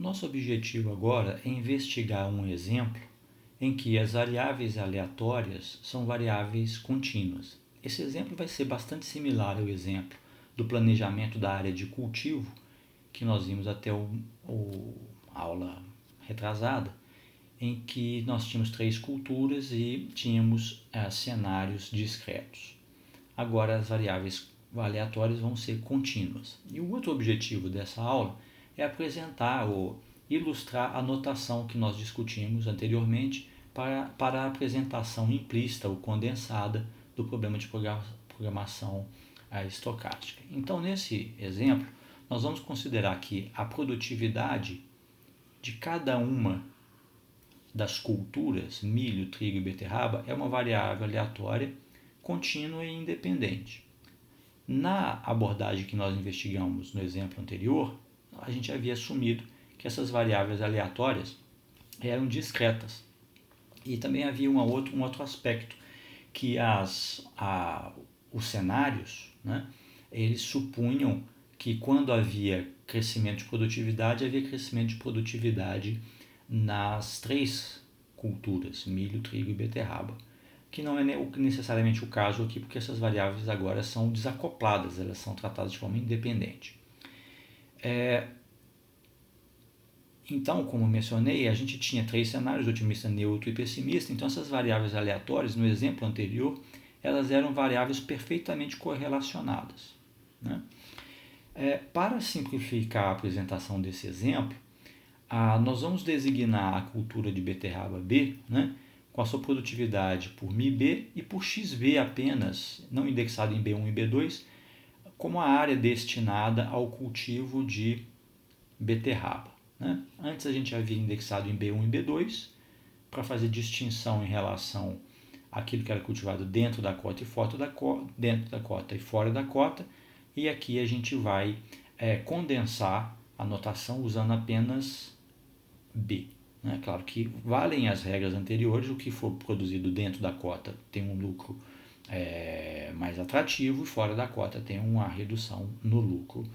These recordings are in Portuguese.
Nosso objetivo agora é investigar um exemplo em que as variáveis aleatórias são variáveis contínuas. Esse exemplo vai ser bastante similar ao exemplo do planejamento da área de cultivo, que nós vimos até a aula retrasada, em que nós tínhamos 3 culturas e tínhamos cenários discretos. Agora as variáveis aleatórias vão ser contínuas. E o outro objetivo dessa aula é apresentar ou ilustrar a notação que nós discutimos anteriormente para a apresentação implícita ou condensada do problema de programação estocástica. Então, nesse exemplo, nós vamos considerar que a produtividade de cada uma das culturas, milho, trigo e beterraba, é uma variável aleatória, contínua e independente. Na abordagem que nós investigamos no exemplo anterior, a gente havia assumido que essas variáveis aleatórias eram discretas. E também havia um outro aspecto, que os cenários, né, eles supunham que quando havia crescimento de produtividade, havia crescimento de produtividade nas 3 culturas, milho, trigo e beterraba, que não é necessariamente o caso aqui, porque essas variáveis agora são desacopladas, elas são tratadas de forma independente. Então, como mencionei, a gente tinha 3 cenários, otimista, neutro e pessimista. Então, essas variáveis aleatórias, no exemplo anterior, elas eram variáveis perfeitamente correlacionadas, né? Para simplificar a apresentação desse exemplo, nós vamos designar a cultura de beterraba B, né, com a sua produtividade por μB e por xB apenas, não indexado em B1 e B2, como a área destinada ao cultivo de beterraba, né? Antes a gente havia indexado em B1 e B2 para fazer distinção em relação àquilo que era cultivado dentro da cota e fora da cota, dentro da cota e fora da cota, e aqui a gente vai condensar a notação usando apenas B. Né? Claro que valem as regras anteriores, o que for produzido dentro da cota tem um lucro mais atrativo e fora da cota tem uma redução no lucro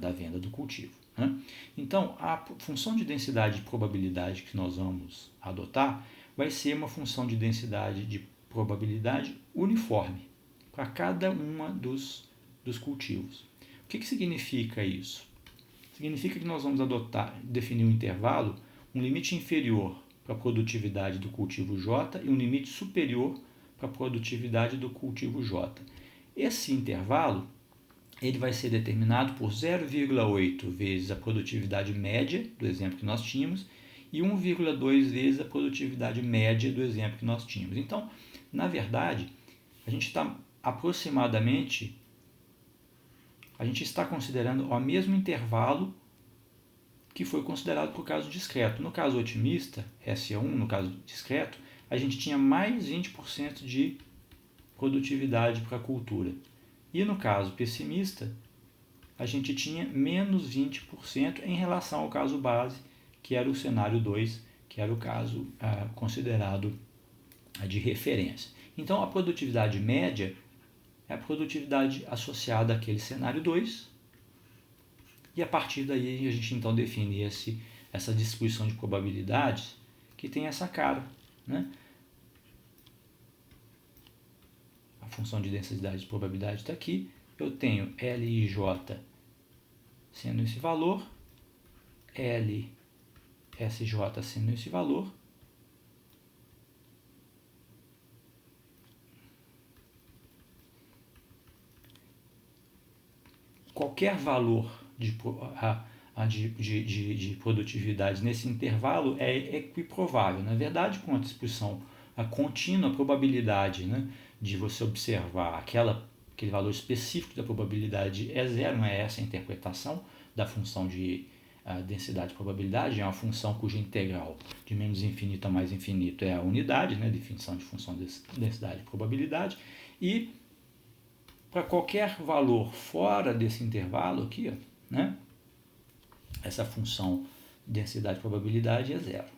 da venda do cultivo. Né? Então, a função de densidade de probabilidade que nós vamos adotar vai ser uma função de densidade de probabilidade uniforme para cada uma dos cultivos. O que significa isso? Significa que nós vamos definir um intervalo, um limite inferior para a produtividade do cultivo J e um limite superior para a produtividade do cultivo J. Esse intervalo ele vai ser determinado por 0,8 vezes a produtividade média do exemplo que nós tínhamos e 1,2 vezes a produtividade média do exemplo que nós tínhamos. Então, na verdade, a gente está considerando o mesmo intervalo que foi considerado para o caso discreto. No caso otimista, SA1, no caso discreto, a gente tinha mais 20% de produtividade para a cultura. E no caso pessimista, a gente tinha menos 20% em relação ao caso base, que era o cenário 2, que era o caso considerado de referência. Então, a produtividade média é a produtividade associada àquele cenário 2, e a partir daí a gente então define essa distribuição de probabilidades que tem essa cara, né? A função de densidade de probabilidade está aqui. Eu tenho L e J sendo esse valor, L, SJ sendo esse valor, qualquer valor de produtividade nesse intervalo é equiprovável. Na verdade, com a distribuição contínua, a probabilidade, né, de você observar aquele valor específico da probabilidade é zero, não é essa a interpretação da função de densidade de probabilidade, é uma função cuja integral de menos infinito a mais infinito é a unidade, né, definição de função de densidade de probabilidade, e para qualquer valor fora desse intervalo aqui, né, essa função densidade de probabilidade é zero.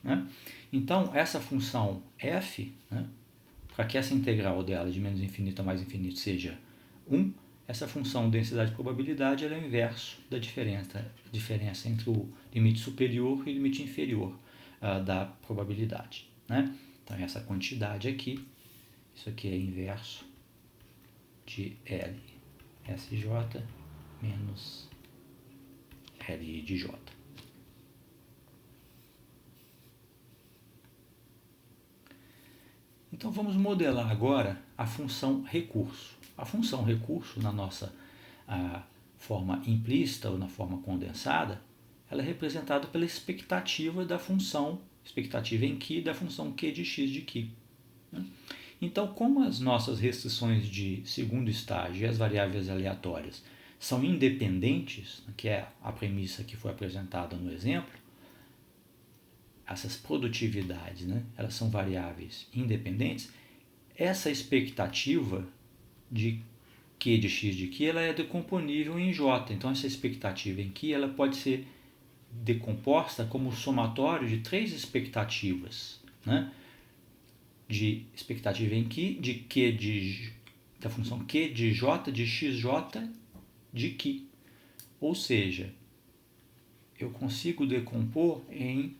Né? Então, essa função f, né, para que essa integral dela de menos infinito a mais infinito seja 1, essa função densidade e probabilidade ela é o inverso da diferença entre o limite superior e o limite inferior da probabilidade, né? Então, essa quantidade aqui, isso aqui é inverso de L SJ menos L de J. Então, vamos modelar agora a função recurso. A função recurso, na nossa forma implícita ou na forma condensada, ela é representada pela expectativa da função, expectativa em Q da função Q de x de Q. Então, como as nossas restrições de segundo estágio e as variáveis aleatórias são independentes, que é a premissa que foi apresentada no exemplo, essas produtividades, né, elas são variáveis independentes, essa expectativa de Q de x de Q ela é decomponível em J. Então, essa expectativa em Q ela pode ser decomposta como somatório de três expectativas, né? De expectativa em Q, de Q da função Q de J de xj de Q. Ou seja, eu consigo decompor em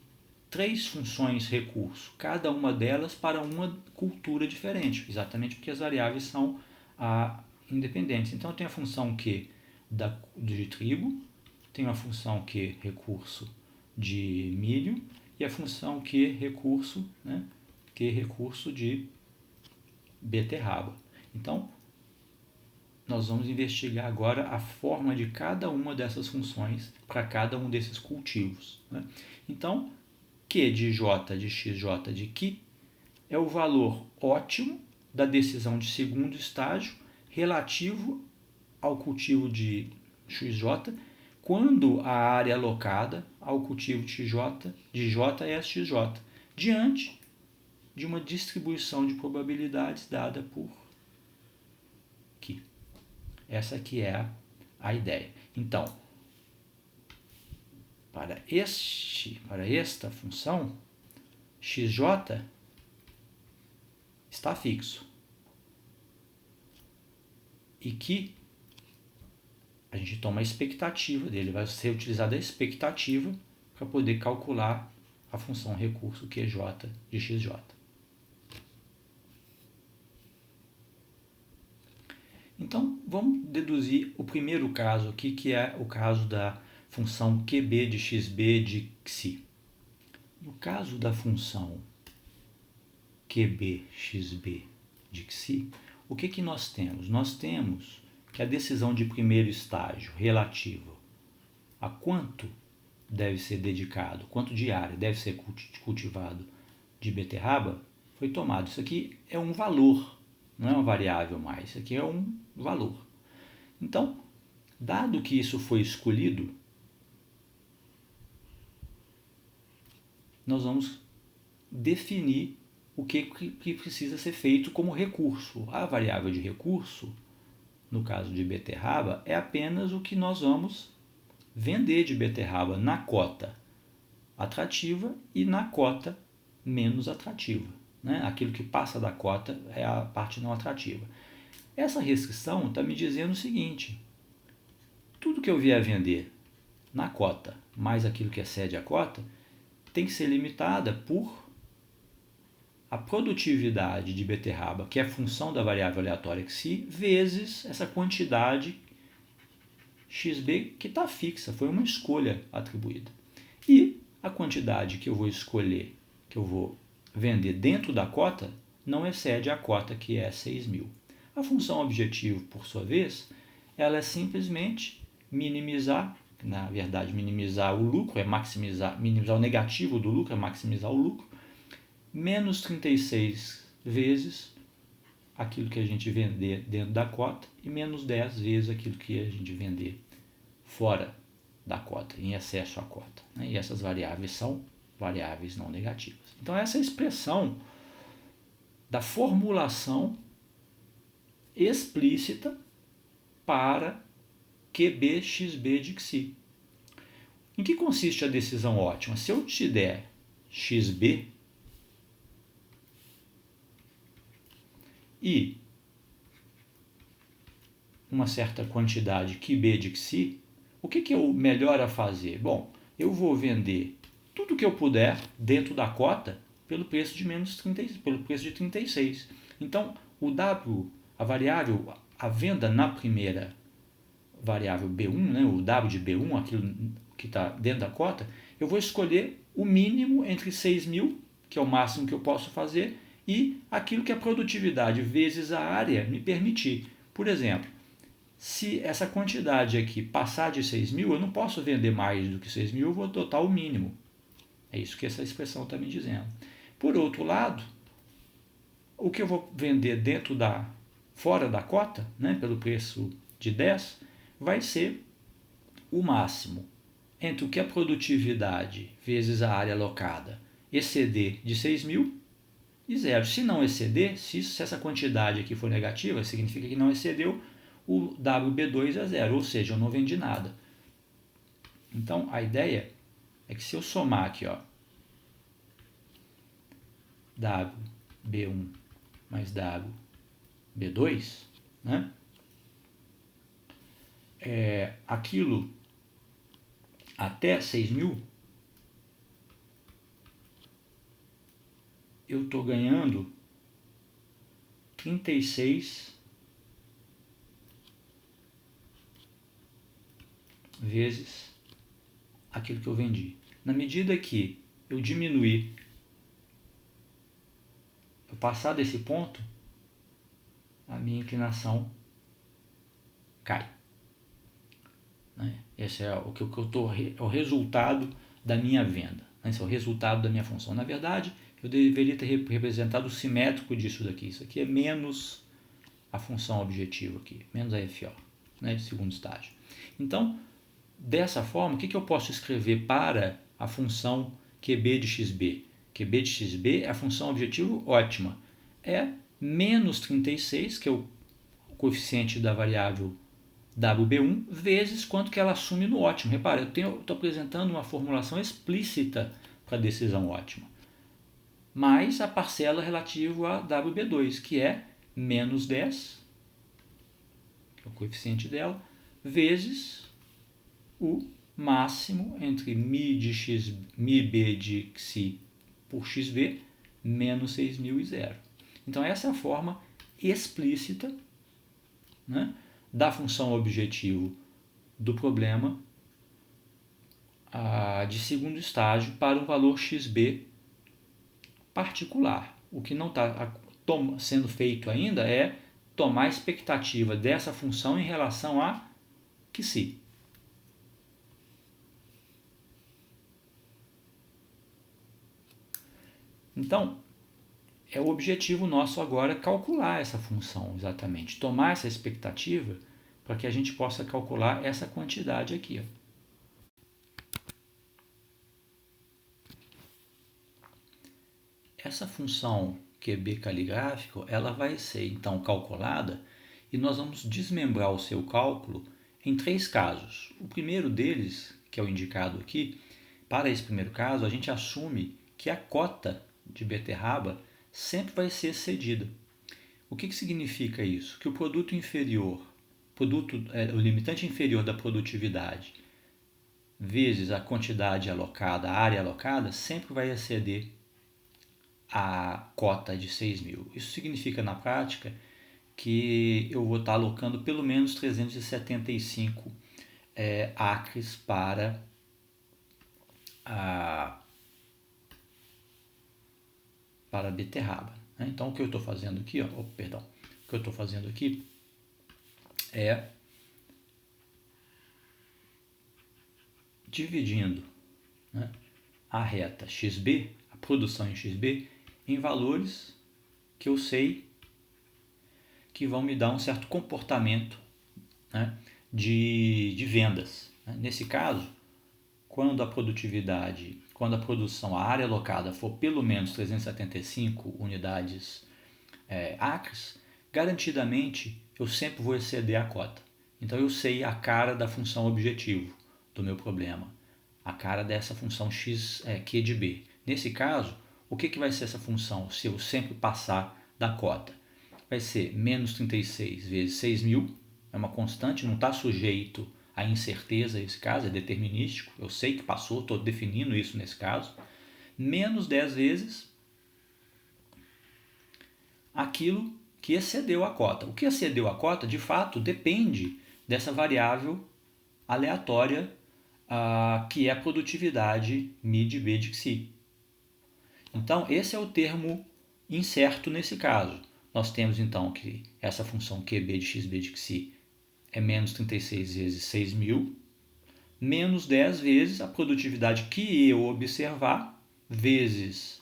três funções recurso, cada uma delas para uma cultura diferente, exatamente porque as variáveis são independentes. Então, eu tenho a função Q de trigo, tenho a função Q recurso de milho e a função Q recurso, né, Q recurso de beterraba. Então, nós vamos investigar agora a forma de cada uma dessas funções para cada um desses cultivos, né? Então, Q de J de xj de Q é o valor ótimo da decisão de segundo estágio relativo ao cultivo de xj quando a área alocada ao cultivo de J é xj, diante de uma distribuição de probabilidades dada por Q. Essa aqui é a ideia. Então, para esta função, xj está fixo. E que a gente toma a expectativa dele, vai ser utilizada a expectativa para poder calcular a função recurso QJ de xj. Então, vamos deduzir o primeiro caso aqui, que é o caso da função QB de xB de Xi. No caso da função QB/XB de Xi, o que nós temos? Nós temos que a decisão de primeiro estágio relativa a quanto deve ser dedicado, quanto de área deve ser cultivado de beterraba, foi tomado. Isso aqui é um valor, não é uma variável mais, isso aqui é um valor. Então, dado que isso foi escolhido, nós vamos definir o que precisa ser feito como recurso. A variável de recurso, no caso de beterraba, é apenas o que nós vamos vender de beterraba na cota atrativa e na cota menos atrativa, né? Aquilo que passa da cota é a parte não atrativa. Essa restrição está me dizendo o seguinte: tudo que eu vier vender na cota mais aquilo que excede a cota tem que ser limitada por a produtividade de beterraba, que é a função da variável aleatória Xi, vezes essa quantidade XB que está fixa, foi uma escolha atribuída. E a quantidade que eu vou escolher, que eu vou vender dentro da cota, não excede a cota, que é 6.000. A função objetivo, por sua vez, ela é simplesmente minimizar, na verdade, minimizar o lucro, minimizar o negativo do lucro, é maximizar o lucro, menos 36 vezes aquilo que a gente vender dentro da cota e menos 10 vezes aquilo que a gente vender fora da cota, em excesso à cota, né? E essas variáveis são variáveis não negativas. Então, essa é a expressão da formulação explícita para QB/XB de Xi. Em que consiste a decisão ótima? Se eu te der XB uma certa quantidade QB de XI, o que é o melhor a fazer? Bom, eu vou vender tudo que eu puder dentro da cota pelo preço de menos 30, pelo preço de 36. Então, o W, a variável, a venda na primeira variável B1, né, o W de B1, aquilo que está dentro da cota, eu vou escolher o mínimo entre 6.000, que é o máximo que eu posso fazer, e aquilo que a produtividade vezes a área me permitir. Por exemplo, se essa quantidade aqui passar de 6.000, eu não posso vender mais do que 6.000, eu vou adotar o mínimo. É isso que essa expressão está me dizendo. Por outro lado, o que eu vou vender fora da cota, né, pelo preço de 10, vai ser o máximo entre o que a produtividade vezes a área alocada exceder de 6.000 e zero. Se não exceder, se essa quantidade aqui for negativa, significa que não excedeu, o WB2 é zero, ou seja, eu não vendi nada. Então, a ideia é que se eu somar aqui, ó, WB1 mais WB2, né, aquilo até 6.000, eu estou ganhando 36 vezes aquilo que eu vendi. Na medida que eu diminuir, eu passar desse ponto, a minha inclinação cai. Esse é o que eu estou, é o resultado da minha venda. Esse é o resultado da minha função. Na verdade, eu deveria ter representado o simétrico disso daqui. Isso aqui é menos a função objetivo aqui, menos a FO, né, de segundo estágio. Então, dessa forma, o que eu posso escrever para a função QB de XB? QB de XB é a função objetivo ótima. É menos 36, que é o coeficiente da variável WB1, vezes quanto que ela assume no ótimo. Repara, eu estou apresentando uma formulação explícita para a decisão ótima, mais a parcela relativa a WB2, que é menos 10, que é o coeficiente dela, vezes o máximo entre μB de XI por XB menos 6.000 e zero. Então, essa é a forma explícita, né, da função objetivo do problema de segundo estágio para um valor XB particular. O que não está sendo feito ainda é tomar a expectativa dessa função em relação a XI. Então, é o objetivo nosso agora calcular essa função exatamente, tomar essa expectativa para que a gente possa calcular essa quantidade aqui, ó. Essa função QB caligráfico, ela vai ser então calculada e nós vamos desmembrar o seu cálculo em 3 casos. O primeiro deles, que é o indicado aqui, para esse primeiro caso, a gente assume que a cota de beterraba sempre vai ser excedida. O que significa isso? Que o produto inferior, o limitante inferior da produtividade vezes a quantidade alocada, a área alocada, sempre vai exceder a cota de 6.000. Isso significa na prática que eu vou estar alocando pelo menos 375 acres para a beterraba. Então, o que eu estou fazendo aqui, o que eu estou fazendo aqui é dividindo, né, a reta XB, a produção em XB, em valores que eu sei que vão me dar um certo comportamento, né, de vendas. Nesse caso, quando a produção, a área alocada for pelo menos 375 unidades acres, garantidamente eu sempre vou exceder a cota. Então eu sei a cara da função objetivo do meu problema, a cara dessa função x q de b. Nesse caso, o que vai ser essa função se eu sempre passar da cota? Vai ser menos 36 vezes 6.000, é uma constante, não está sujeito à incerteza esse caso, é determinístico, eu sei que passou, estou definindo isso nesse caso, menos 10 vezes aquilo que excedeu a cota. O que excedeu a cota, de fato, depende dessa variável aleatória que é a produtividade MID-B de XI. Então, esse é o termo incerto nesse caso. Nós temos então que essa função QB de XB de XI é menos 36 vezes 6.000, menos 10 vezes a produtividade que eu observar, vezes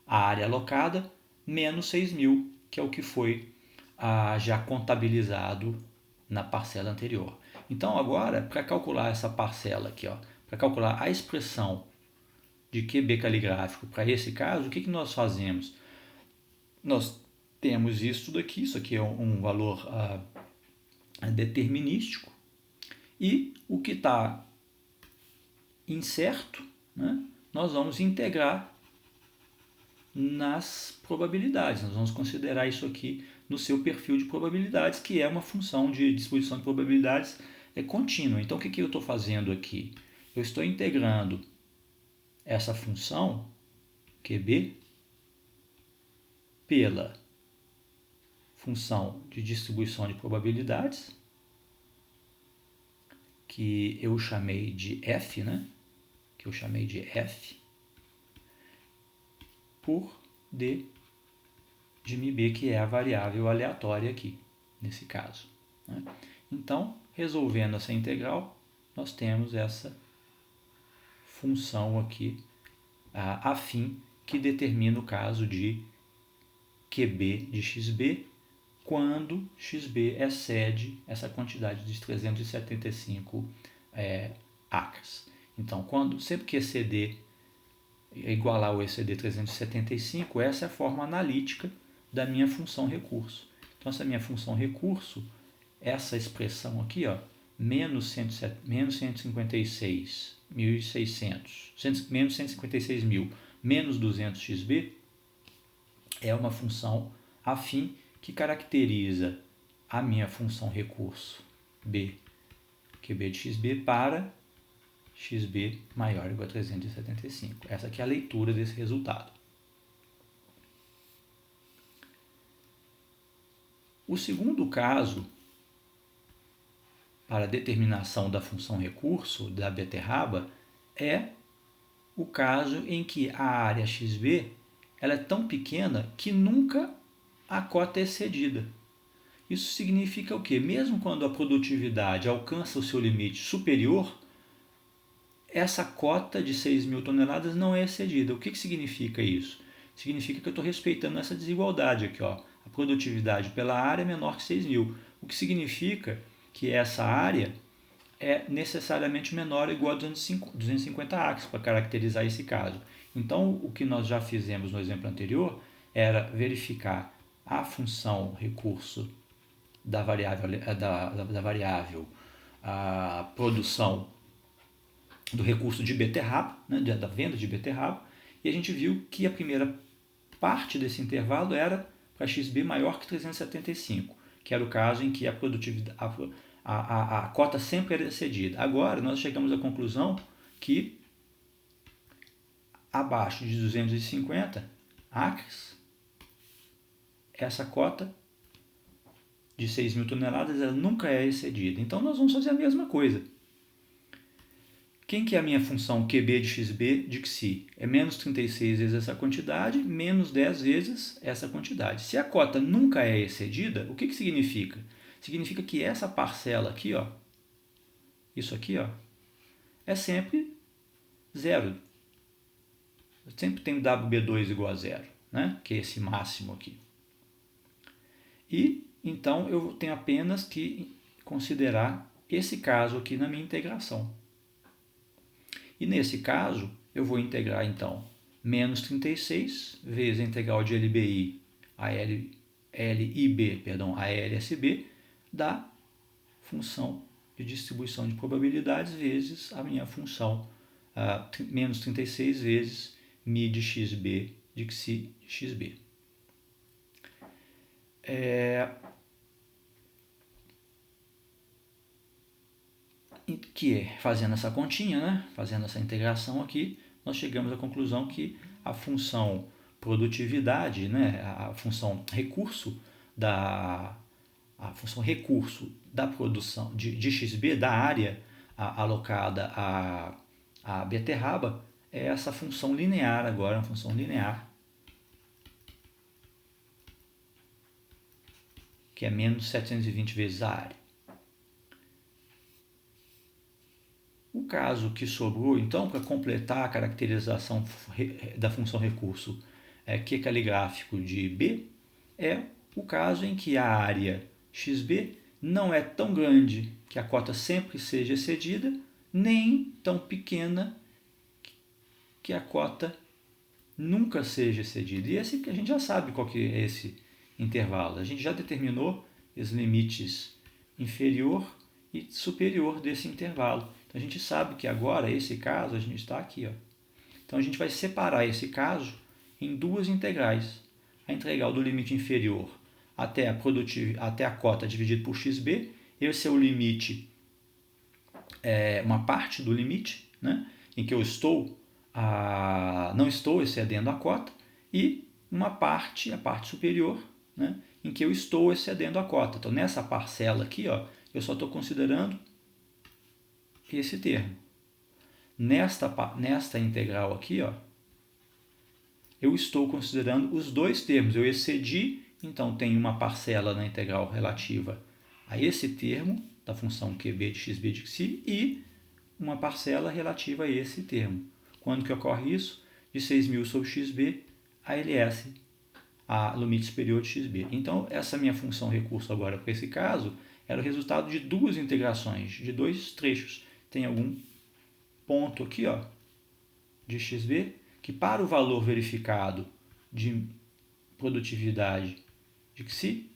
a área alocada, menos 6.000, que é o que foi já contabilizado na parcela anterior. Então, agora, para calcular essa parcela aqui, para calcular a expressão de QB caligráfico para esse caso, o que nós fazemos? Nós temos isso daqui, isso aqui é um valor determinístico, e o que está incerto, né, nós vamos integrar nas probabilidades. Nós vamos considerar isso aqui no seu perfil de probabilidades, que é uma função de distribuição de probabilidades contínua. Então, o que eu estou fazendo aqui? Eu estou integrando essa função QB pela função de distribuição de probabilidades, que eu chamei de F, né? Que eu chamei de F, por D de μB, que é a variável aleatória aqui, nesse caso, né? Então, resolvendo essa integral, nós temos essa função aqui, afim, que determina o caso de QB de XB, quando XB excede essa quantidade de 375 acres. Então, sempre que exceder, igualar o exceder 375, essa é a forma analítica da minha função recurso. Então, essa minha função recurso, essa expressão aqui, menos 156.600, menos 156.000, menos 200 XB, é uma função afim que caracteriza a minha função recurso B, QB de XB, para XB maior ou igual a 375. Essa aqui é a leitura desse resultado. O segundo caso, para a determinação da função recurso da beterraba, é o caso em que a área XB ela é tão pequena que nunca a cota é excedida. Isso significa o quê? Mesmo quando a produtividade alcança o seu limite superior, essa cota de 6.000 toneladas não é excedida. O que significa isso? Significa que eu estou respeitando essa desigualdade aqui. A produtividade pela área é menor que 6.000. O que significa que essa área é necessariamente menor ou igual a 250 acres para caracterizar esse caso. Então, o que nós já fizemos no exemplo anterior era verificar a função recurso da variável a produção do recurso de beterraba, né, da venda de beterraba, e a gente viu que a primeira parte desse intervalo era para XB maior que 375, que era o caso em que a produtividade, a cota sempre era excedida. Agora, nós chegamos à conclusão que abaixo de 250 acres, essa cota de 6.000 toneladas ela nunca é excedida. Então, nós vamos fazer a mesma coisa. Quem que é a minha função QB de XB de XI? É menos 36 vezes essa quantidade, menos 10 vezes essa quantidade. Se a cota nunca é excedida, o que significa? Significa que essa parcela aqui, isso aqui, é sempre zero. Eu sempre tenho WB2 igual a zero, né? Que é esse máximo aqui. E, então, eu tenho apenas que considerar esse caso aqui na minha integração. E nesse caso, eu vou integrar, então, menos 36 vezes a integral de LBI a LIB, a LSB, da função de distribuição de probabilidades vezes a minha função menos 36 vezes μ de XB de XI de XB. que é, fazendo essa continha, né, fazendo essa integração aqui, nós chegamos à conclusão que a função produtividade, né, a função recurso da produção de XB, da área alocada à beterraba, é essa função linear agora, uma função linear, que é menos 720 vezes a área. O caso que sobrou, então, para completar a caracterização da função recurso Q caligráfico de B, é o caso em que a área XB não é tão grande que a cota sempre seja excedida, nem tão pequena que a cota nunca seja excedida. E esse que a gente já sabe qual que é esse intervalo. A gente já determinou os limites inferior e superior desse intervalo. Então a gente sabe que agora, esse caso, a gente está aqui. Ó. Então a gente vai separar esse caso em duas integrais. A integral do limite inferior até a cota dividido por xb. Esse é o limite, uma parte do limite, né, em que eu não estou excedendo a cota, e uma parte, a parte superior, né, em que eu estou excedendo a cota. Então, nessa parcela aqui, ó, eu só estou considerando esse termo. Nesta integral aqui, ó, eu estou considerando os dois termos. Eu excedi, então tem uma parcela na integral relativa a esse termo da função QB de XB de xi e uma parcela relativa a esse termo. Quando que ocorre isso? De 6.000 sobre xb a ls, a limite superior de xb. Então, essa minha função recurso agora para esse caso era o resultado de duas integrações, de dois trechos. Tem algum ponto aqui, ó, de xb, que para o valor verificado de produtividade de xi,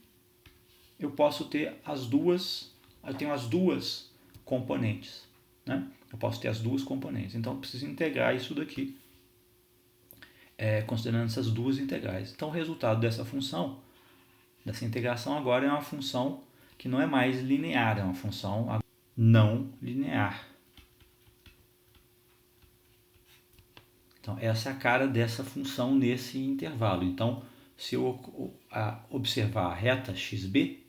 eu posso ter eu tenho as duas componentes, né? Eu posso ter as duas componentes, então eu preciso integrar isso daqui, considerando essas duas integrais. Então o resultado dessa função, dessa integração agora é uma função que não é mais linear, é uma função não linear. Então essa é a cara dessa função nesse intervalo. Então se eu observar a reta xb,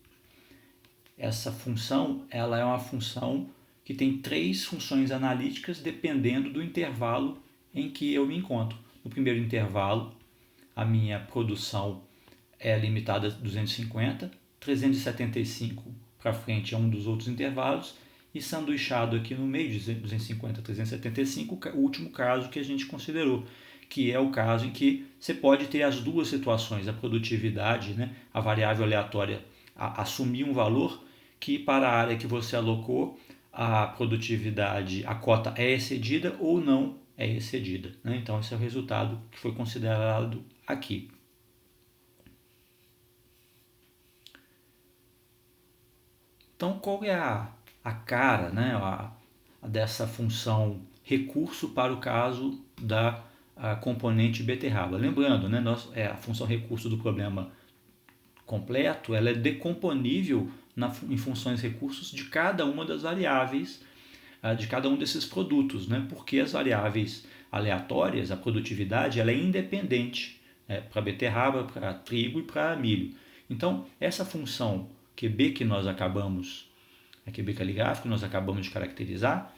essa função ela é uma função que tem três funções analíticas dependendo do intervalo em que eu me encontro. No primeiro intervalo, a minha produção é limitada a 250, 375 para frente é um dos outros intervalos, e sanduichado aqui no meio de 250 a 375, o último caso que a gente considerou, que é o caso em que você pode ter as duas situações, a produtividade, né, a variável aleatória assumir um valor que para a área que você alocou, a produtividade, a cota é excedida ou não é excedida, né? Então esse é o resultado que foi considerado aqui. Então qual é a cara, né, dessa função recurso para o caso da componente beterraba? Lembrando, né, a função recurso do problema completo, ela é decomponível em funções recursos de cada uma das variáveis, de cada um desses produtos, né? Porque as variáveis aleatórias, a produtividade, ela é independente, para beterraba, para trigo e para milho. Então, essa função QB que nós acabamos, a QB caligráfico que nós acabamos de caracterizar,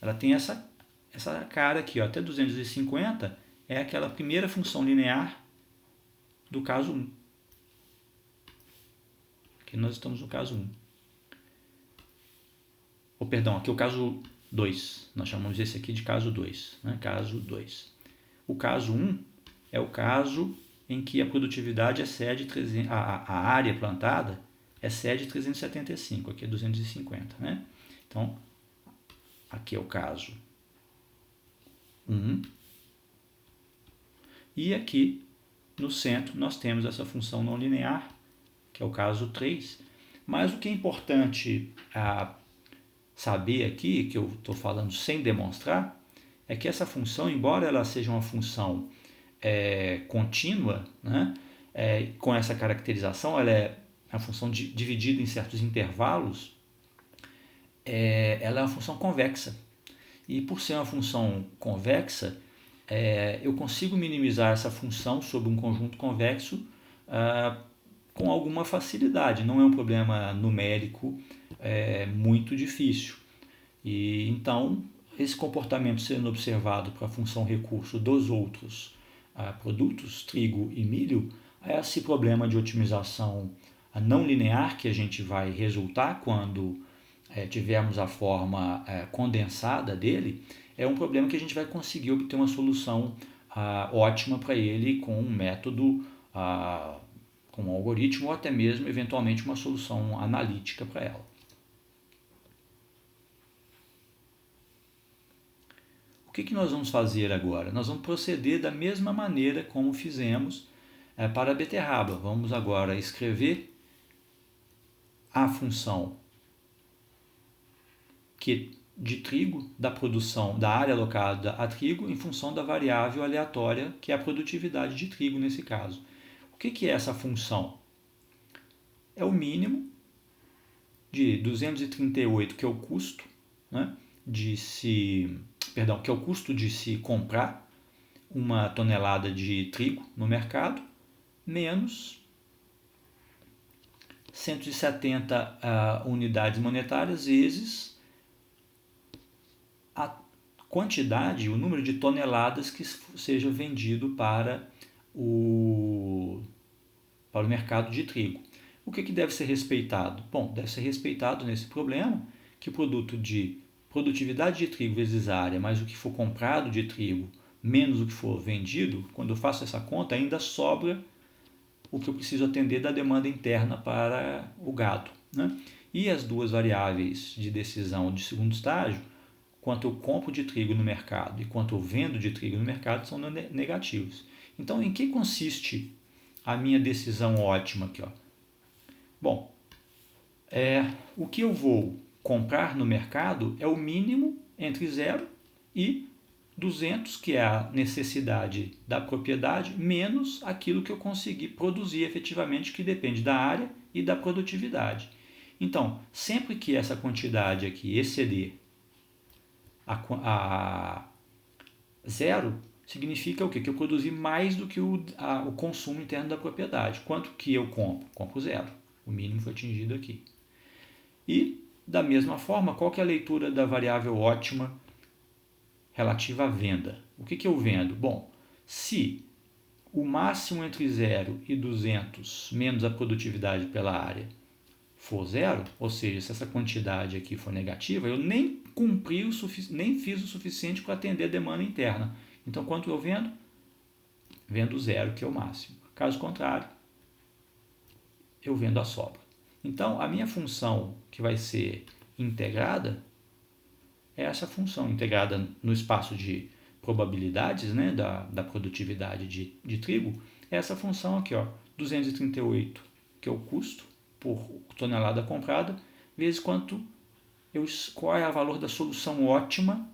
ela tem essa cara aqui, ó, até 250 é aquela primeira função linear do caso 1. Aqui nós estamos no caso 1. Perdão, aqui é o caso 2. Nós chamamos esse aqui de caso 2. Né? Caso 2. O caso 1 é o caso em que a produtividade excede a área plantada excede 375. Aqui é 250. Né? Então, aqui é o caso 1. E aqui no centro nós temos essa função não linear, que é o caso 3. Mas o que é importante saber aqui, que eu estou falando sem demonstrar, é que essa função, embora ela seja uma função contínua, né, com essa caracterização, ela é a função dividida em certos intervalos, ela é uma função convexa. E por ser uma função convexa, eu consigo minimizar essa função sobre um conjunto convexo com alguma facilidade. Não é um problema numérico muito difícil. E então, esse comportamento sendo observado para a função recurso dos outros produtos, trigo e milho, esse problema de otimização não linear que a gente vai resultar quando tivermos a forma condensada dele, é um problema que a gente vai conseguir obter uma solução ótima para ele com um método, com um algoritmo ou até mesmo, eventualmente, uma solução analítica para ela. O que nós vamos fazer agora? Nós vamos proceder da mesma maneira como fizemos para a beterraba. Vamos agora escrever a função de trigo, da produção da área alocada a trigo em função da variável aleatória, que é a produtividade de trigo nesse caso. O que é essa função? É o mínimo de 238, que é o custo, né, que é o custo de se comprar uma tonelada de trigo no mercado, menos 170 unidades monetárias vezes a quantidade, o número de toneladas que seja vendido para o mercado de trigo. O que deve ser respeitado? Bom, deve ser respeitado nesse problema que o produto de produtividade de trigo vezes área, mais o que for comprado de trigo, menos o que for vendido, quando eu faço essa conta, ainda sobra o que eu preciso atender da demanda interna para o gado, né? E as duas variáveis de decisão de segundo estágio, quanto eu compro de trigo no mercado e quanto eu vendo de trigo no mercado, são negativos. Então, em que consiste a minha decisão ótima aqui? Bom, o que eu vou comprar no mercado é o mínimo entre 0 e 200, que é a necessidade da propriedade, menos aquilo que eu consegui produzir efetivamente, que depende da área e da produtividade. Então, sempre que essa quantidade aqui exceder a zero, significa o quê? Que eu produzi mais do que o consumo interno da propriedade. Quanto que eu compro? Compro zero. O mínimo foi atingido aqui. E, da mesma forma, qual que é a leitura da variável ótima relativa à venda? O que eu vendo? Bom, se o máximo entre 0 e 200 menos a produtividade pela área for zero, ou seja, se essa quantidade aqui for negativa, eu nem cumpri nem fiz o suficiente para atender a demanda interna. Então, quanto eu vendo? Vendo zero, que é o máximo. Caso contrário, eu vendo a sobra. Então, a minha função que vai ser integrada é essa função integrada no espaço de probabilidades, né, da produtividade de trigo, é essa função aqui, 238, que é o custo por tonelada comprada, vezes qual é o valor da solução ótima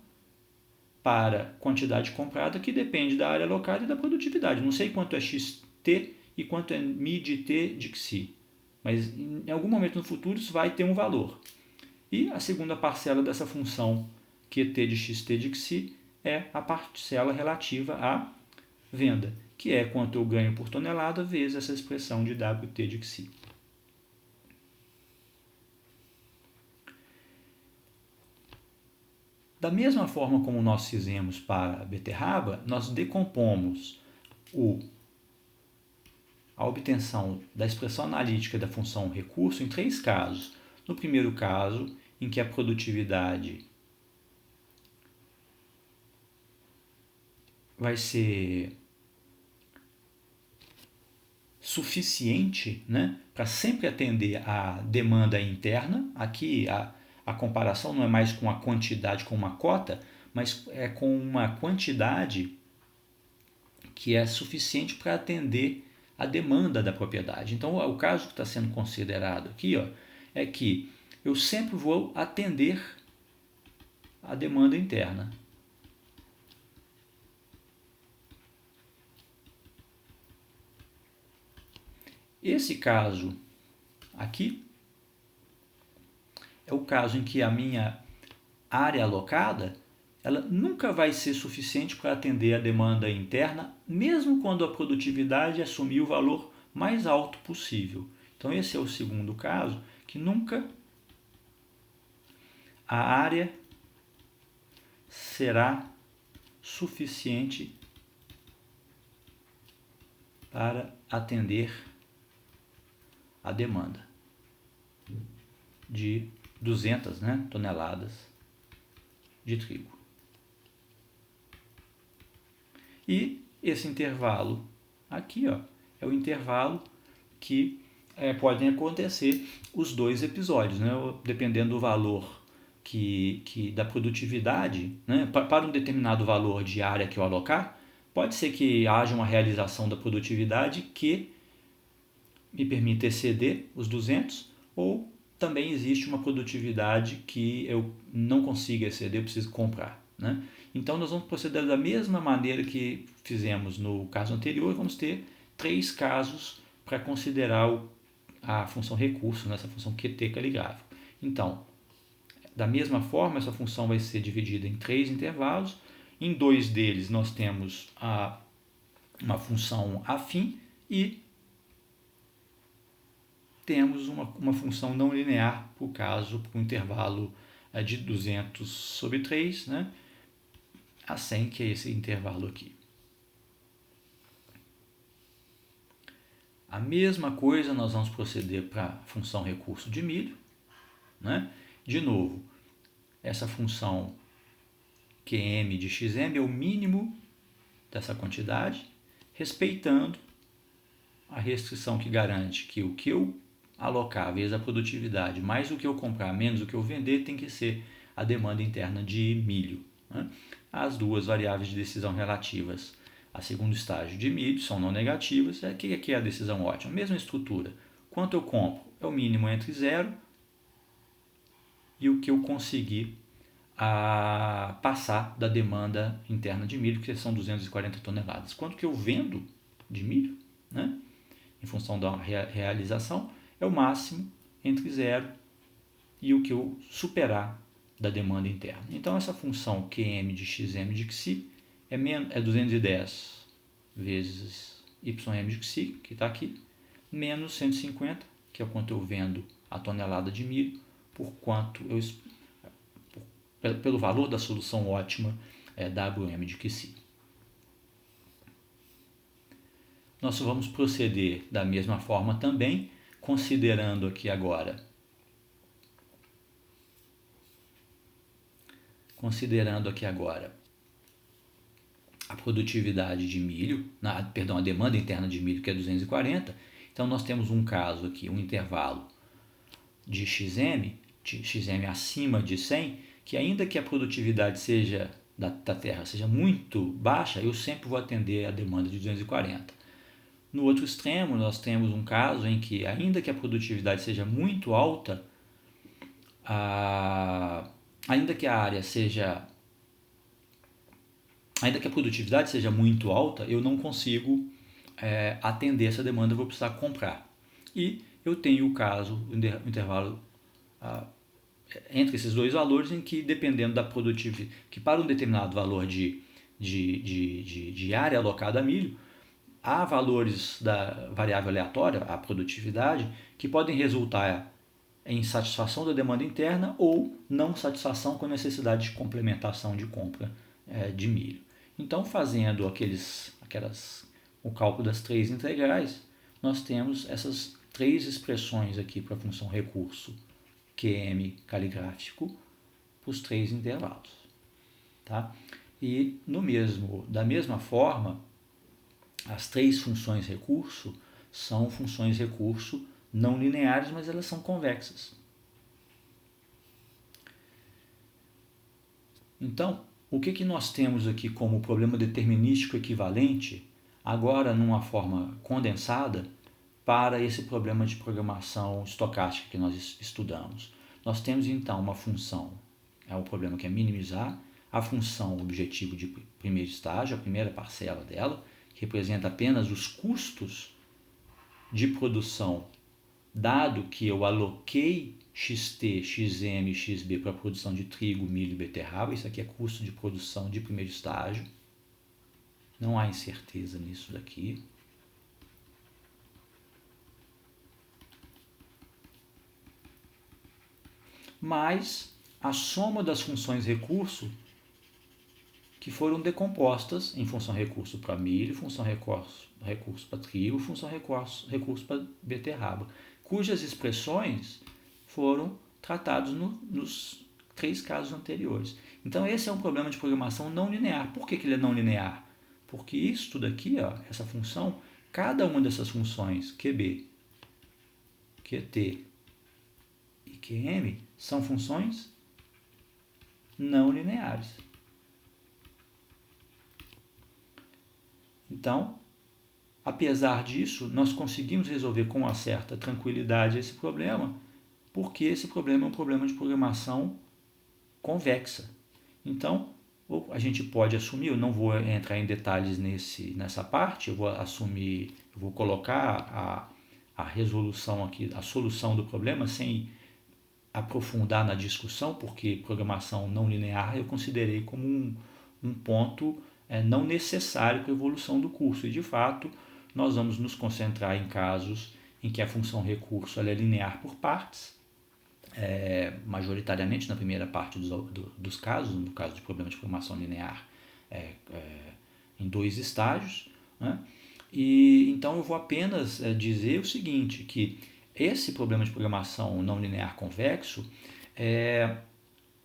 para quantidade comprada, que depende da área alocada e da produtividade. Não sei quanto é xt e quanto é mi/t de xi, mas em algum momento no futuro isso vai ter um valor. E a segunda parcela dessa função QT de xt de xi é a parcela relativa à venda, que é quanto eu ganho por tonelada vezes essa expressão de WT de xi. Da mesma forma como nós fizemos para a beterraba, nós decompomos a obtenção da expressão analítica da função recurso em 3 casos. No primeiro caso, em que a produtividade vai ser suficiente, né, para sempre atender a demanda interna. Aqui a comparação não é mais com a quantidade, com uma cota, mas é com uma quantidade que é suficiente para atender a demanda da propriedade. Então, o caso que está sendo considerado aqui é que eu sempre vou atender a demanda interna. Esse caso aqui é o caso em que a minha área alocada, ela nunca vai ser suficiente para atender a demanda interna, mesmo quando a produtividade assumir o valor mais alto possível. Então esse é o segundo caso, que nunca a área será suficiente para atender a demanda de 200, toneladas de trigo. E esse intervalo aqui, é o intervalo que podem acontecer os dois episódios, dependendo do valor da produtividade, para um determinado valor de área que eu alocar, pode ser que haja uma realização da produtividade que me permita exceder os 200, ou também existe uma produtividade que eu não consiga exceder, eu preciso comprar. Então nós vamos proceder da mesma maneira que fizemos no caso anterior, vamos ter 3 casos para considerar a função recurso, essa função QT caligráfico. Então, da mesma forma, essa função vai ser dividida em 3 intervalos. Em 2 deles nós temos uma função afim e temos uma função não linear, por um intervalo de 200/3, a 100, que é esse intervalo aqui. A mesma coisa nós vamos proceder para a função recurso de milho. De novo, essa função QM de XM é o mínimo dessa quantidade, respeitando a restrição que garante que o que eu alocar vezes a produtividade mais o que eu comprar menos o que eu vender tem que ser a demanda interna de milho. As duas variáveis de decisão relativas a segundo estágio de milho são não negativas. Aqui é a decisão ótima, mesma estrutura. Quanto eu compro é o mínimo entre 0 e o que eu conseguir passar da demanda interna de milho, que são 240 toneladas. Quanto que eu vendo de milho, em função da realização, é o máximo entre 0 e o que eu superar da demanda interna. Então essa função QM de XM de XI é 210 vezes YM de XI, que está aqui, menos 150, que é quanto eu vendo a tonelada de milho, pelo valor da solução ótima WM de XI. Nós vamos proceder da mesma forma também, considerando aqui agora a produtividade de milho, a demanda interna de milho, que é 240. Então nós temos um caso aqui, um intervalo de XM acima de 100, que ainda que a produtividade da terra seja muito baixa, eu sempre vou atender a demanda de 240. No outro extremo, nós temos um caso em que, ainda que a produtividade seja muito alta, ainda que a produtividade seja muito alta, eu não consigo atender essa demanda, eu vou precisar comprar. E eu tenho o caso, o intervalo entre esses dois valores, em que, dependendo da produtividade, que para um determinado valor de área alocada a milho, há valores da variável aleatória, a produtividade, que podem resultar em satisfação da demanda interna ou não satisfação com a necessidade de complementação de compra de milho. Então, fazendo o cálculo das 3 integrais, nós temos essas 3 expressões aqui para a função recurso QM caligráfico para os 3 intervalos. Tá? E da mesma forma, as 3 funções recurso são funções recurso não lineares, mas elas são convexas. Então, o que nós temos aqui como problema determinístico equivalente, agora numa forma condensada, para esse problema de programação estocástica que nós estudamos? Nós temos então uma função, o problema que é minimizar, a função objetivo de primeiro estágio, a primeira parcela dela, que representa apenas os custos de produção dado que eu aloquei XT, XM e XB para a produção de trigo, milho e beterraba, isso aqui é custo de produção de primeiro estágio, não há incerteza nisso daqui. Mais a soma das funções recurso que foram decompostas em função recurso para milho, função recurso para trigo, função recurso para beterraba, cujas expressões foram tratadas nos 3 casos anteriores. Então esse é um problema de programação não linear. Por que ele é não linear? Porque isso tudo aqui, ó, essa função, cada uma dessas funções, QB, QT e QM, são funções não lineares. Então, apesar disso, nós conseguimos resolver com uma certa tranquilidade esse problema, porque esse problema é um problema de programação convexa. Então, a gente pode assumir, eu não vou entrar em detalhes nessa parte, eu vou colocar a resolução aqui, a solução do problema sem aprofundar na discussão, porque programação não linear eu considerei como um ponto não necessário para a evolução do curso. E, de fato, nós vamos nos concentrar em casos em que a função recurso ela é linear por partes, majoritariamente na primeira parte dos casos, no caso de problema de programação linear, em 2 estágios. Né? E então eu vou apenas dizer o seguinte, que esse problema de programação não linear convexo é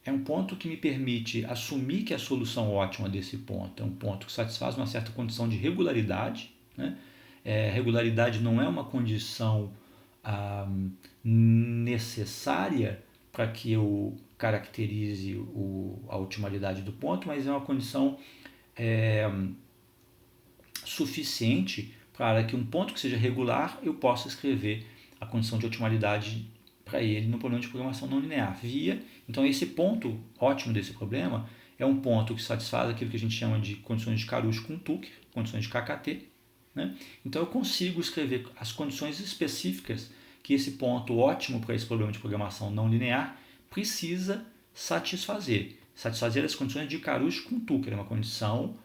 um ponto que me permite assumir que a solução ótima desse ponto é um ponto que satisfaz uma certa condição de regularidade. Né? Regularidade não é uma condição necessária para que eu caracterize a otimalidade do ponto, mas é uma condição suficiente para que um ponto que seja regular eu possa escrever a condição de otimalidade para ele no problema de programação não linear. Então esse ponto ótimo desse problema é um ponto que satisfaz aquilo que a gente chama de condições de Karush-Tucker, condições de KKT. Né? Então eu consigo escrever as condições específicas que esse ponto ótimo para esse problema de programação não linear precisa satisfazer. Satisfazer as condições de Karush-Tucker, é uma condição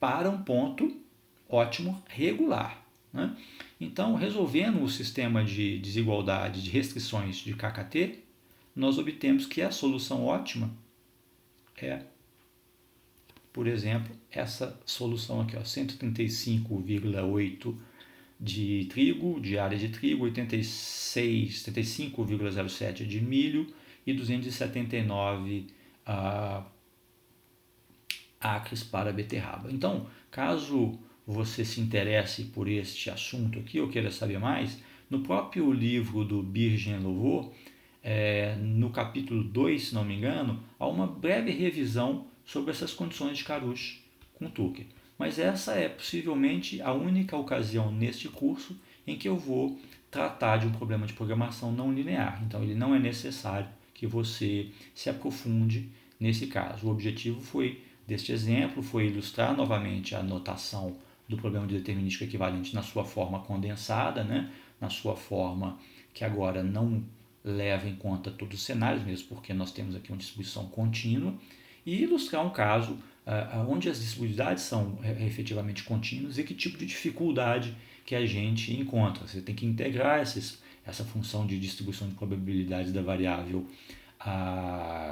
para um ponto ótimo regular. Né? Então, resolvendo o sistema de desigualdade de restrições de KKT, nós obtemos que a solução ótima é, por exemplo, essa solução aqui, 135,8 de trigo, de área de trigo, 75,07 de milho e 279 acres para beterraba. Então, caso você se interesse por este assunto aqui ou queira saber mais, no próprio livro do Birgen Louvot, no capítulo 2, se não me engano, há uma breve revisão sobre essas condições de Karush-Tucker. Mas essa é possivelmente a única ocasião neste curso em que eu vou tratar de um problema de programação não linear. Então, ele não é necessário que você se aprofunde nesse caso. O objetivo deste exemplo foi ilustrar novamente a notação do problema de determinística equivalente na sua forma condensada, né? Na sua forma que agora não leva em conta todos os cenários, mesmo porque nós temos aqui uma distribuição contínua, e ilustrar um caso onde as distribuições são efetivamente contínuas e que tipo de dificuldade que a gente encontra. Você tem que integrar essa função de distribuição de probabilidades da variável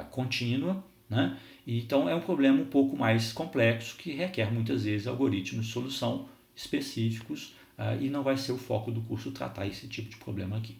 contínua, né? Então é um problema um pouco mais complexo que requer muitas vezes algoritmos de solução específicos e não vai ser o foco do curso tratar esse tipo de problema aqui.